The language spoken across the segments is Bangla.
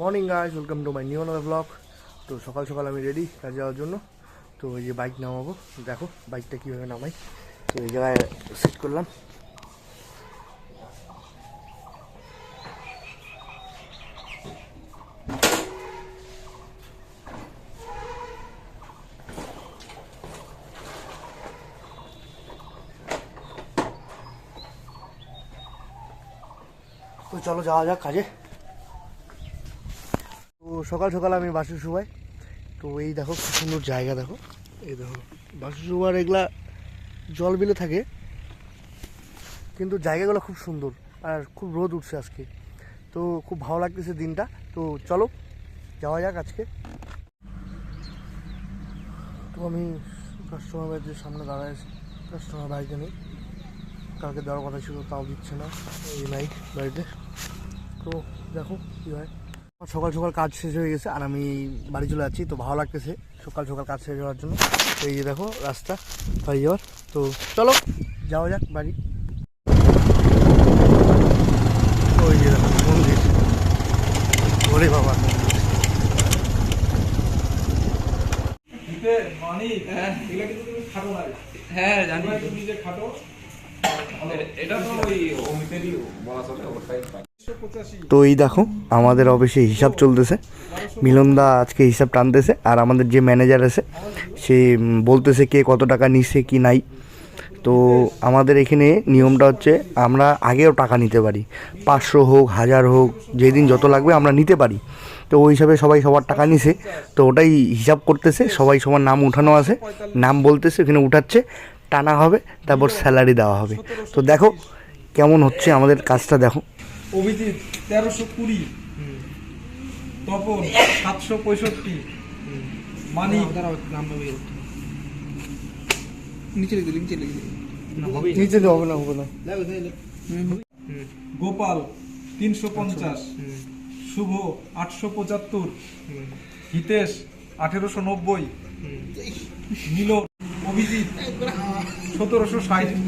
Morning guys, welcome to my new another blog. তো সকাল সকাল আমি রেডি কাজে যাওয়ার জন্য। তো এই যে বাইক নামাবো, দেখো বাইকটা কীভাবে নামাই। তো এই জায়গায় সেট করলাম। তো চলো যাওয়া যাক কাজে। তো সকাল সকাল আমি বাসে শুবাই। তো এই দেখো খুব সুন্দর জায়গা, দেখো এই দেখো বাসে শুবার এগুলা জল বিলে থাকে, কিন্তু জায়গাগুলো খুব সুন্দর আর খুব রোদ উঠছে আজকে। তো খুব ভালো লাগতেছে দিনটা। তো চলো যাওয়া যাক আজকে। তো আমি কাস্টমার বাড়ির সামনে দাঁড়ায় আছি। কাস্টমার বাড়িতে নেই, কালকে দেওয়ার কথা ছিল তাও দিচ্ছে না এই নাইট বাড়িতে। তো দেখো কী হয়। সকাল সকাল কাজ শেষ হয়ে গেছে আর আমি বাড়ি চলে যাচ্ছি। তো ভালো লাগতেছে সকাল সকাল কাজ শেষ হওয়ার জন্য। তো এই যে দেখো রাস্তা বাড়ি যাওয়ার। তো চলো যাওয়া যাক বাড়ি। ওই যে দেখো মন্দির, ওরে বাবা হ্যাঁ জানি। তো এই দেখো আমাদের অফিসে হিসাব চলতেছে। মিলনদা আজকে হিসাব টানতেছে আর আমাদের যে ম্যানেজার আছে সে বলতেছে কে কত টাকা নিচ্ছে কি নাই। তো আমাদের এখানে নিয়মটা হচ্ছে আমরা আগেও টাকা নিতে পারি, 500 হোক 1000 হোক, যেদিন যত লাগবে আমরা নিতে পারি। তো ওই হিসাবে সবাই সবার টাকা নিছে। তো ওটাই হিসাব করতেছে, সবাই সবার নাম উঠানো আছে, নাম বলতেছে, ওখানে উঠাচ্ছে, টানা হবে, তারপর স্যালারি দেওয়া হবে। তো দেখো কেমন হচ্ছে আমাদের কাজটা দেখো। অভিজিৎ 1320, তপন 765, মানিক নিচে লিখে নিচে হবে না, হবে না। গোপাল 350, শুভ 875, হিতেশ 1890, মিলন অভিজিৎ 1760,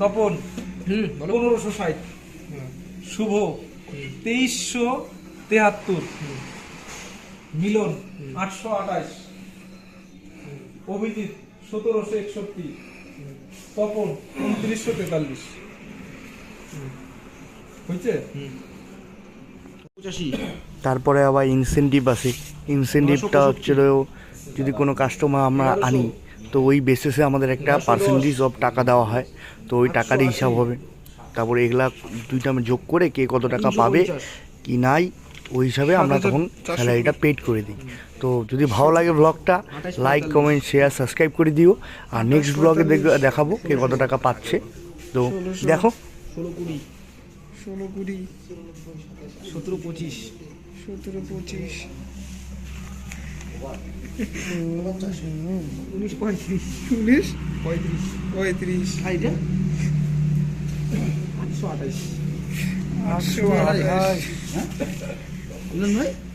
তপন 1560, শুভ 2373, মিলন 828, অভিজিৎ 1761, তপন 2943 হয়েছে। তারপরে আবার ইনসেন্টিভ আছে। ইনসেন্টিভটা হচ্ছিল যদি কোনো কাস্টমার আমরা আনি তো ওই বেসিসে আমাদের একটা পার্সেন্টেজ অফ টাকা দেওয়া হয়। তো ওই টাকারই হিসাব হবে। তারপরে এগুলা দুইটা যোগ করে কে কত টাকা পাবে কি নাই ওই হিসাবে আমরা তখন স্যালারিটা পেড করে দিই। তো যদি ভালো লাগে ব্লগটা লাইক কমেন্ট শেয়ার সাবস্ক্রাইব করে দিও। আর নেক্সট ব্লগে দেখাবো কে কত টাকা পাচ্ছে। তো দেখো 16-20 17-25 17-25 19-35 19-35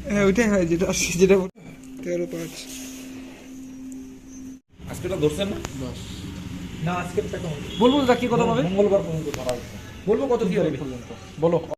হ্যাঁ ওইটাই হয় যেটা 13-5। আজকেটা ধরছেন না? না আজকের টাকা বলবো কি কথা পাবে মঙ্গলবার পর্যন্ত বলবো কত কি হবে বলো।